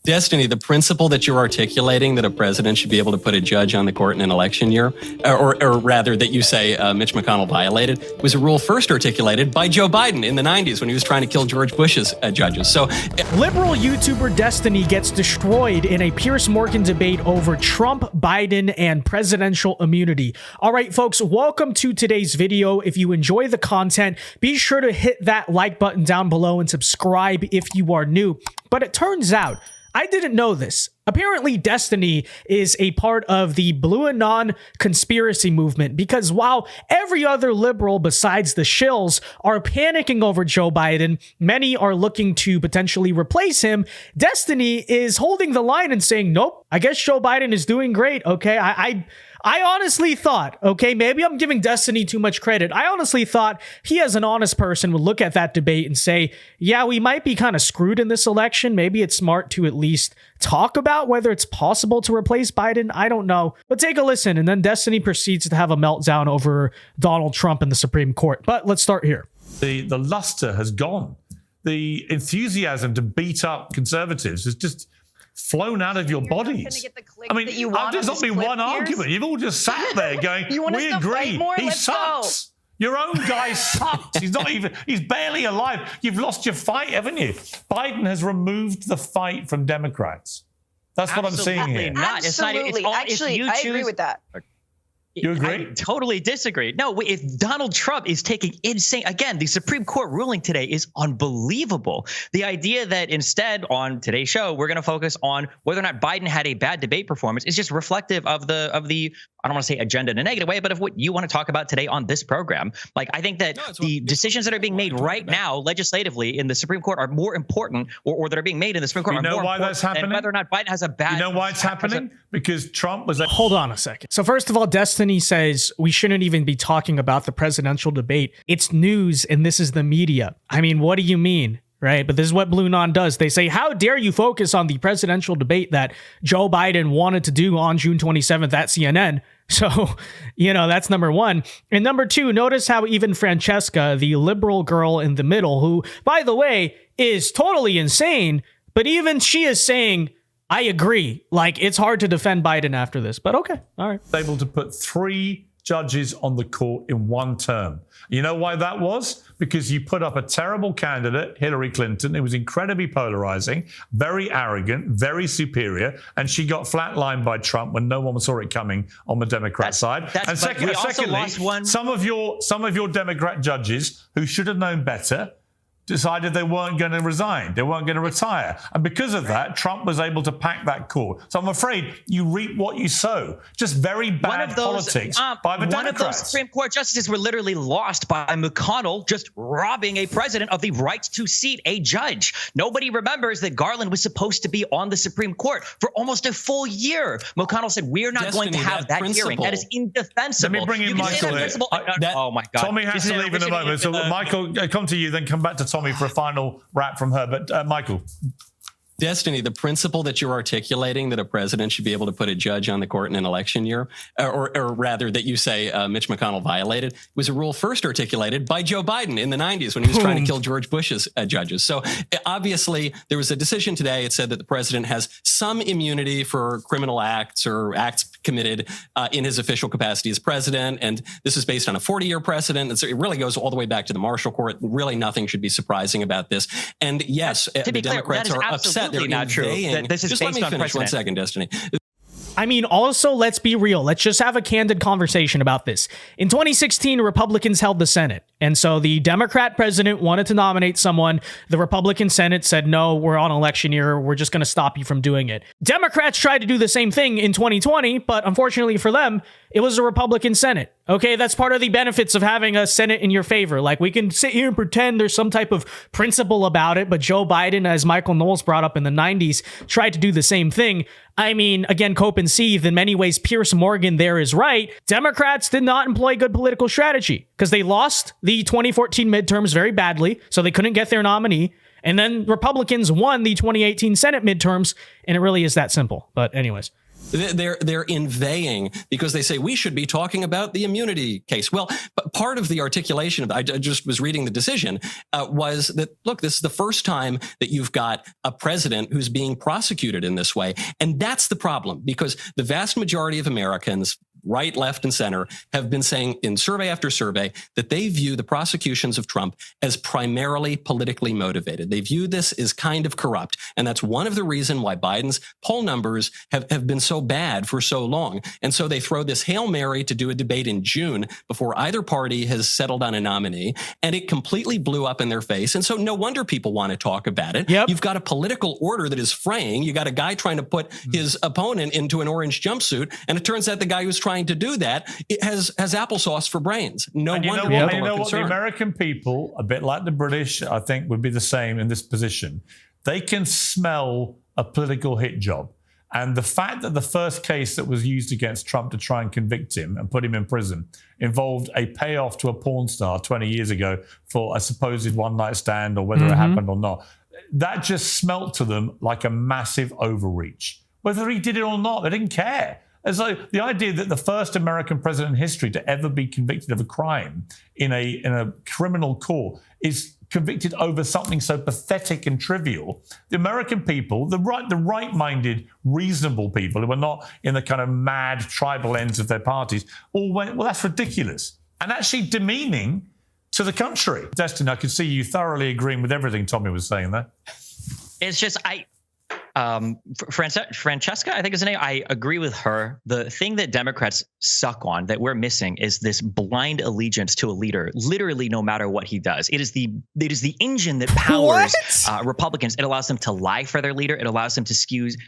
Destiny, the principle that you're articulating that a president should be able to put a judge on the court in an election year, or rather that you say Mitch McConnell violated, was a rule first articulated by Joe Biden in the 90s when he was trying to kill George Bush's judges. So, liberal YouTuber Destiny gets destroyed in a Piers Morgan debate over Trump, Biden, and presidential immunity. All right, folks, welcome to today's video. If you enjoy the content, be sure to hit that like button down below and subscribe if you are new. But it turns out, I didn't know this. Apparently, Destiny is a part of the Blue Anon conspiracy movement because while every other liberal besides the shills are panicking over Joe Biden, many are looking to potentially replace him. Destiny is holding the line and saying, nope, I guess Joe Biden is doing great. Okay, I honestly thought, okay, maybe I'm giving Destiny too much credit. I honestly thought he, as an honest person, would look at that debate and say, yeah, we might be kind of screwed in this election. Maybe it's smart to at least talk about whether it's possible to replace Biden. I don't know. But take a listen. And then Destiny proceeds to have a meltdown over Donald Trump in the Supreme Court. But let's start here. The luster has gone. The enthusiasm to beat up conservatives has just flown out of your bodies. I mean, there's not been one argument. You've all just sat there going, we agree, he sucks. Your own guy sucks. He's barely alive. You've lost your fight, haven't you? Biden has removed the fight from Democrats. That's what I'm seeing here. Not. Absolutely. Actually, I agree with that. You agree? I totally disagree. No, if Donald Trump is taking insane, again, the Supreme Court ruling today is unbelievable. The idea that instead on today's show, we're going to focus on whether or not Biden had a bad debate performance is just reflective of the I don't want to say agenda in a negative way, but of what you want to talk about today on this program. Like, I think that the decisions that are being made right now legislatively in the Supreme Court are more important, or that are being made in the Supreme Court are more important than whether or not Biden has a bad. You know why it's happening? Because Trump was. Hold on a second. So first of all, Destiny says we shouldn't even be talking about the presidential debate. It's news, and this is the media. I mean, what do you mean? Right. But this is what Blue Non does. They say, how dare you focus on the presidential debate that Joe Biden wanted to do on June 27th at CNN? So, that's number one. And number two, notice how even Francesca, the liberal girl in the middle, who, by the way, is totally insane, but even she is saying, I agree. Like, it's hard to defend Biden after this. But OK. All right. Able to put 3 judges on the court in one term. You know why that was? Because you put up a terrible candidate, Hillary Clinton. It was incredibly polarizing, very arrogant, very superior, and she got flatlined by Trump when no one saw it coming on the Democrat side. And secondly, some of your Democrat judges who should have known better decided they weren't going to resign. They weren't going to retire. And because of that, Trump was able to pack that court. So I'm afraid you reap what you sow. Just very bad politics by the Democrats. One of those Supreme Court justices were literally lost by McConnell just robbing a president of the right to seat a judge. Nobody remembers that Garland was supposed to be on the Supreme Court for almost a full year. McConnell said, we're not going to have that hearing. That is indefensible. Let me bring in Michael here. Oh, my God. Tommy has to leave in a moment. So Michael, come to you, then come back to Tommy for a final wrap from her. But Michael. Destiny, the principle that you're articulating that a president should be able to put a judge on the court in an election year, or rather that you say Mitch McConnell violated, was a rule first articulated by Joe Biden in the 90s when he was trying to kill George Bush's judges. So obviously there was a decision today. It said that the president has some immunity for criminal acts or acts committed in his official capacity as president. And this is based on a 40-year precedent. And so it really goes all the way back to the Marshall Court. Really nothing should be surprising about this. And yes, the Democrats are upset. They're not true. This is just based let me on finish precedent. 1 second, Destiny. I mean, also, let's be real. Let's just have a candid conversation about this. In 2016, Republicans held the Senate. And so the Democrat president wanted to nominate someone. The Republican Senate said, no, we're on election year. We're just going to stop you from doing it. Democrats tried to do the same thing in 2020, but unfortunately for them, it was a Republican Senate. Okay, that's part of the benefits of having a Senate in your favor. Like, we can sit here and pretend there's some type of principle about it, but Joe Biden, as Michael Knowles brought up in the 90s, tried to do the same thing. I mean, again, cope and seethe. In many ways, Piers Morgan there is right. Democrats did not employ good political strategy because they lost the 2014 midterms very badly, so they couldn't get their nominee. And then Republicans won the 2018 Senate midterms, and it really is that simple. But anyways. They're inveighing because they say we should be talking about the immunity case. Well, part of the articulation of, I just was reading the decision, was that, look, this is the first time that you've got a president who's being prosecuted in this way. And that's the problem, because the vast majority of Americans, right, left, and center, have been saying in survey after survey that they view the prosecutions of Trump as primarily politically motivated. They view this as kind of corrupt. And that's one of the reasons why Biden's poll numbers have been so bad for so long. And so they throw this Hail Mary to do a debate in June before either party has settled on a nominee. And it completely blew up in their face. And so no wonder people want to talk about it. Yep. You've got a political order that is fraying. You got a guy trying to put his opponent into an orange jumpsuit. And it turns out the guy who's trying to do that, it has applesauce for brains. No wonder people are you know what? The concerned. American people, a bit like the British, I think would be the same in this position. They can smell a political hit job. And the fact that the first case that was used against Trump to try and convict him and put him in prison involved a payoff to a porn star 20 years ago for a supposed one-night stand, or whether it happened or not, that just smelt to them like a massive overreach. Whether he did it or not, they didn't care. And so the idea that the first American president in history to ever be convicted of a crime in a criminal court is convicted over something so pathetic and trivial. The American people, the right-minded, reasonable people who are not in the kind of mad tribal ends of their parties, all went, well, that's ridiculous. And actually demeaning to the country. Destin, I could see you thoroughly agreeing with everything Tommy was saying there. It's just, Francesca, I think is the name. I agree with her. The thing that Democrats suck on, that we're missing, is this blind allegiance to a leader, literally no matter what he does. It is the engine that powers Republicans. It allows them to lie for their leader. It allows them to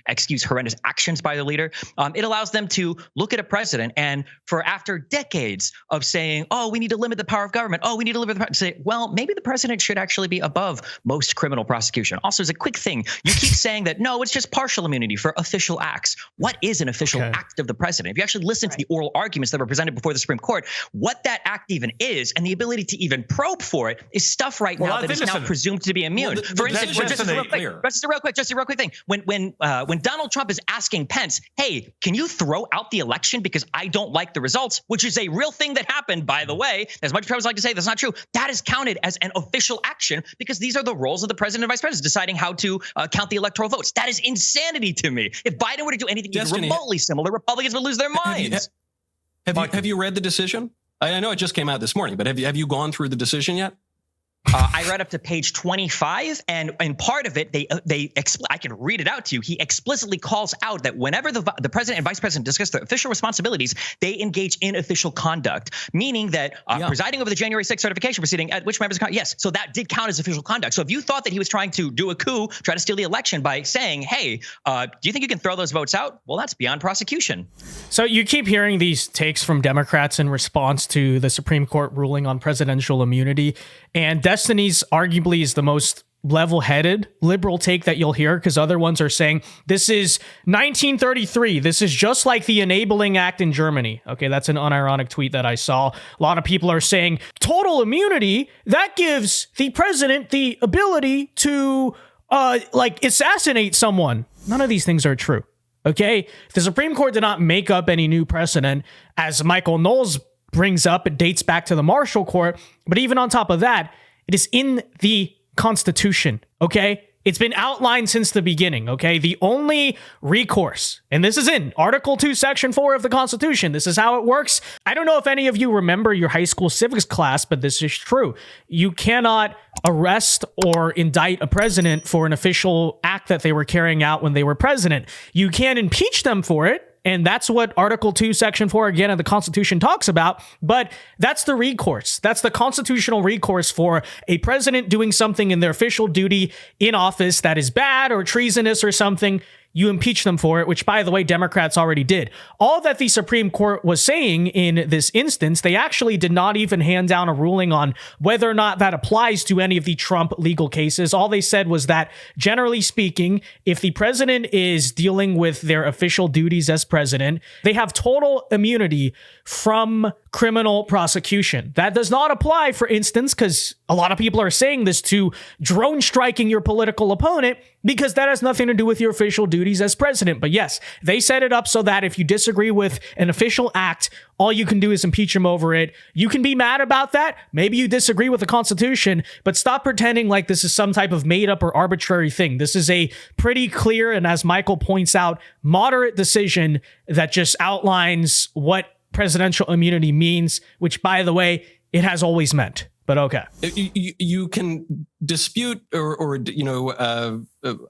excuse horrendous actions by the leader. It allows them to look at a president and, for after decades of saying, oh, we need to limit the power of government. Oh, we need to limit the power, say, well, maybe the president should actually be above most criminal prosecution. Also, as a quick thing, you keep saying that, no, it's just partial immunity for official acts. What is an official act of the president? If you actually listen to the oral arguments that were presented before the Supreme Court, what that act even is, and the ability to even probe for it, is stuff right now that is now presumed to be immune. For instance, just a real quick thing. When Donald Trump is asking Pence, hey, can you throw out the election because I don't like the results, which is a real thing that happened, by the way. As much as Travis like to say that's not true, that is counted as an official action because these are the roles of the president and vice president, deciding how to count the electoral votes. That is insanity to me. If Biden were to do anything even remotely similar, Republicans would lose their minds. Have you read the decision? I know it just came out this morning, but have you gone through the decision yet? I read up to page 25, and in part of it, I can read it out to you. He explicitly calls out that whenever the president and vice president discuss their official responsibilities, they engage in official conduct, meaning that presiding over the January 6th certification proceeding, at which members count, yes, so that did count as official conduct. So if you thought that he was trying to do a coup, try to steal the election by saying, hey, do you think you can throw those votes out? Well, that's beyond prosecution. So you keep hearing these takes from Democrats in response to the Supreme Court ruling on presidential immunity, and Destiny's arguably is the most level-headed liberal take that you'll hear, because other ones are saying this is 1933. This is just like the Enabling Act in Germany. Okay, that's an unironic tweet that I saw. A lot of people are saying total immunity, that gives the president the ability to assassinate someone. None of these things are true. Okay, the Supreme Court did not make up any new precedent. As Michael Knowles brings up, it dates back to the Marshall Court. But even on top of that, it is in the Constitution, okay? It's been outlined since the beginning, okay? The only recourse, and this is in Article 2, Section 4 of the Constitution. This is how it works. I don't know if any of you remember your high school civics class, but this is true. You cannot arrest or indict a president for an official act that they were carrying out when they were president. You can impeach them for it. And that's what Article 2, Section 4, again, of the Constitution talks about. But that's the recourse. That's the constitutional recourse for a president doing something in their official duty in office that is bad or treasonous or something. You impeach them for it, which, by the way, Democrats already did. All that the Supreme Court was saying in this instance, they actually did not even hand down a ruling on whether or not that applies to any of the Trump legal cases. All they said was that, generally speaking, if the president is dealing with their official duties as president, they have total immunity from criminal prosecution. That does not apply, for instance, because a lot of people are saying this, to drone striking your political opponent. because that has nothing to do with your official duties as president. But yes, they set it up so that if you disagree with an official act, all you can do is impeach him over it. You can be mad about that. Maybe you disagree with the Constitution, but stop pretending like this is some type of made up or arbitrary thing. This is a pretty clear and, as Michael points out, moderate decision that just outlines what presidential immunity means, which, by the way, it has always meant. But okay. You can dispute or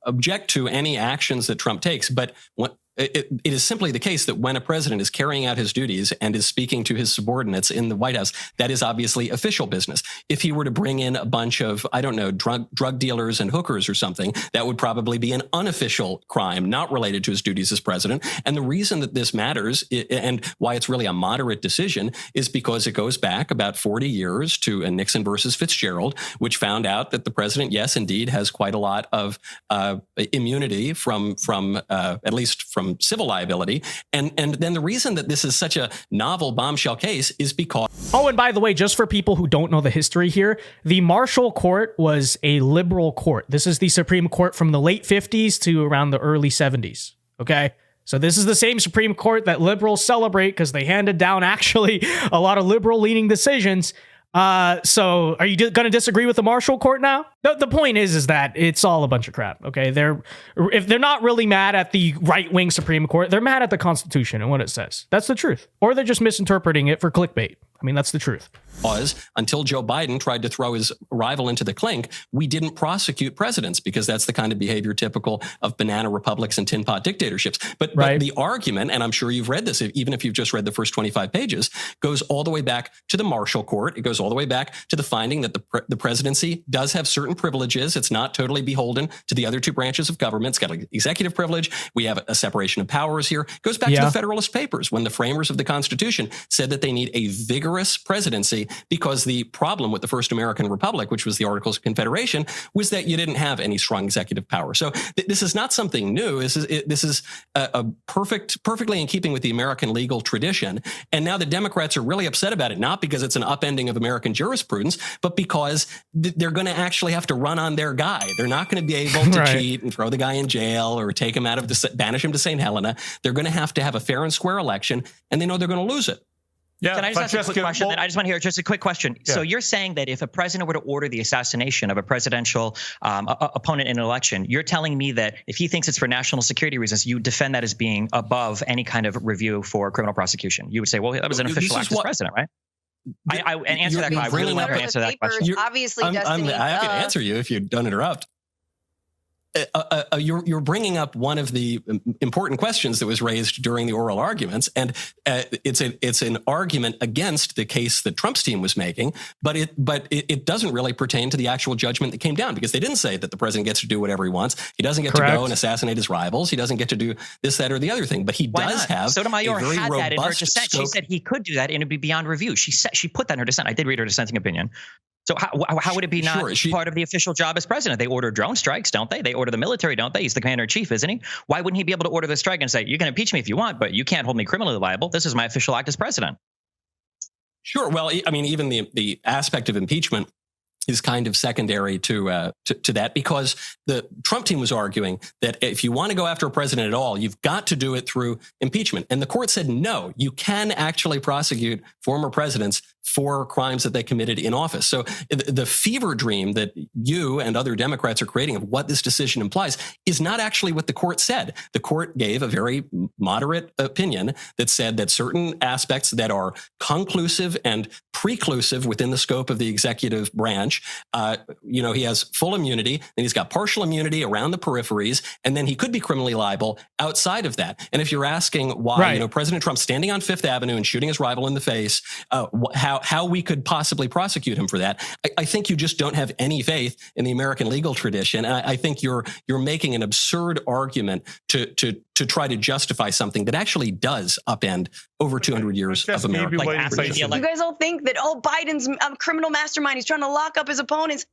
object to any actions that Trump takes, but it is simply the case that when a president is carrying out his duties and is speaking to his subordinates in the White House, that is obviously official business. If he were to bring in a bunch of, I don't know, drug dealers and hookers or something, that would probably be an unofficial crime, not related to his duties as president. And the reason that this matters and why it's really a moderate decision is because it goes back about 40 years to Nixon versus Fitzgerald, which found out that the president, yes, indeed, has quite a lot of immunity from at least from civil liability. And then the reason that this is such a novel bombshell case is because... Oh, and by the way, just for people who don't know the history here, the Marshall Court was a liberal court. This is the Supreme Court from the late 50s to around the early 70s. Okay? So this is the same Supreme Court that liberals celebrate because they handed down actually a lot of liberal-leaning decisions. So are you going to disagree with the Marshall Court now? The point is that it's all a bunch of crap. Okay. If they're not really mad at the right-wing Supreme Court, they're mad at the Constitution and what it says. That's the truth. Or they're just misinterpreting it for clickbait. I mean, that's the truth. Until Joe Biden tried to throw his rival into the clink, we didn't prosecute presidents because that's the kind of behavior typical of banana republics and tin pot dictatorships. But the argument, and I'm sure you've read this, even if you've just read the first 25 pages, goes all the way back to the Marshall Court. It goes all the way back to the finding that the presidency does have certain privileges. It's not totally beholden to the other two branches of government. It's got an executive privilege. We have a separation of powers here. It goes back to the Federalist Papers when the framers of the Constitution said that they need a vigorous presidency because the problem with the first American Republic, which was the Articles of Confederation, was that you didn't have any strong executive power. So this is not something new. This is perfectly in keeping with the American legal tradition. And now the Democrats are really upset about it, not because it's an upending of American jurisprudence, but because they're going to actually have to run on their guy. They're not going to be able to cheat and throw the guy in jail or take him banish him to St. Helena. They're going to have a fair and square election, and they know they're going to lose it. Yeah, can I just ask a quick question? I just want to hear just a quick question. Yeah. So you're saying that if a president were to order the assassination of a presidential opponent in an election, you're telling me that if he thinks it's for national security reasons, you defend that as being above any kind of review for criminal prosecution? You would say, well, that was an official act as president, right? I answer that question. I really want to answer that question. Obviously, I'm happy to answer you if you don't interrupt. You're bringing up one of the important questions that was raised during the oral arguments, and it's an argument against the case that Trump's team was making, but it doesn't really pertain to the actual judgment that came down, because they didn't say that the president gets to do whatever he wants. He doesn't get to go and assassinate his rivals. He doesn't get to do this, that, or the other thing. But he does have Sotomayor a very had that in her robust dissent. scope. She said he could do that, and it'd be beyond review. She put that in her dissent. I did read her dissenting opinion. So how would it be not part of the official job as president? They order drone strikes, don't they? They order the military, don't they? He's the commander in chief, isn't he? Why wouldn't he be able to order the strike and say, you can impeach me if you want, but you can't hold me criminally liable. This is my official act as president. Sure. Well, I mean, even the aspect of impeachment is kind of secondary to that, because the Trump team was arguing that if you want to go after a president at all, you've got to do it through impeachment. And the court said, no, you can actually prosecute former presidents for crimes that they committed in office. So the fever dream that you and other Democrats are creating of what this decision implies is not actually what the court said. The court gave a very moderate opinion that said that certain aspects that are conclusive and preclusive within the scope of the executive branch, he has full immunity, and he's got partial immunity around the peripheries, and then he could be criminally liable outside of that. And if you're asking why, President Trump standing on Fifth Avenue and shooting his rival in the face, how we could possibly prosecute him for that, I think you just don't have any faith in the American legal tradition. And I think you're making an absurd argument to try to justify something that actually does upend over 200 years of America. You guys all think that, Biden's a criminal mastermind. He's trying to lock up his opponents.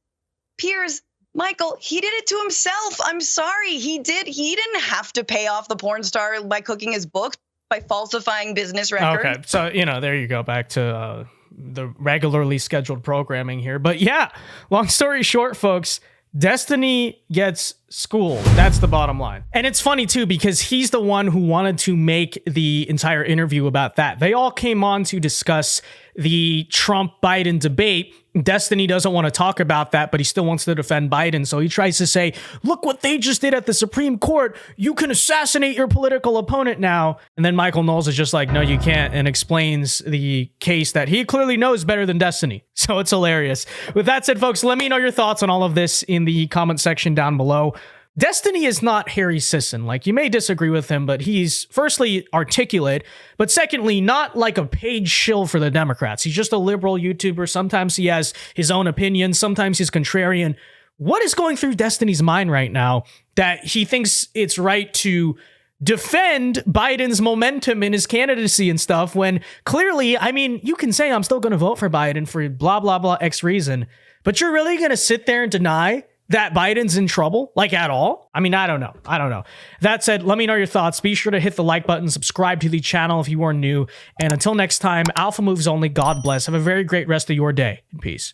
Piers, Michael, he did it to himself. I'm sorry. He did. He didn't have to pay off the porn star by cooking his books, by falsifying business records. Okay. So, there you go. Back to the regularly scheduled programming here. But yeah, long story short, folks, Destiny gets school. That's the bottom line. And it's funny too, because he's the one who wanted to make the entire interview about that. They all came on to discuss the Trump-Biden debate. Destiny doesn't want to talk about that, but he still wants to defend Biden. So he tries to say, look what they just did at the Supreme Court. You can assassinate your political opponent now. And then Michael Knowles is just like, no, you can't, and explains the case that he clearly knows better than Destiny. So it's hilarious. With that said, folks, let me know your thoughts on all of this in the comment section down below. Destiny is not Harry Sisson. Like, you may disagree with him, but he's firstly articulate, but secondly, not like a paid shill for the Democrats. He's just a liberal YouTuber. Sometimes he has his own opinions. Sometimes he's contrarian. What is going through Destiny's mind right now that he thinks it's right to defend Biden's momentum in his candidacy and stuff, when clearly, I mean, you can say I'm still going to vote for Biden for blah, blah, blah, X reason, but you're really going to sit there and deny that Biden's in trouble, like, at all? I mean, I don't know. That said, let me know your thoughts. Be sure to hit the like button, subscribe to the channel if you are new. And until next time, Alpha Moves only. God bless. Have a very great rest of your day. Peace.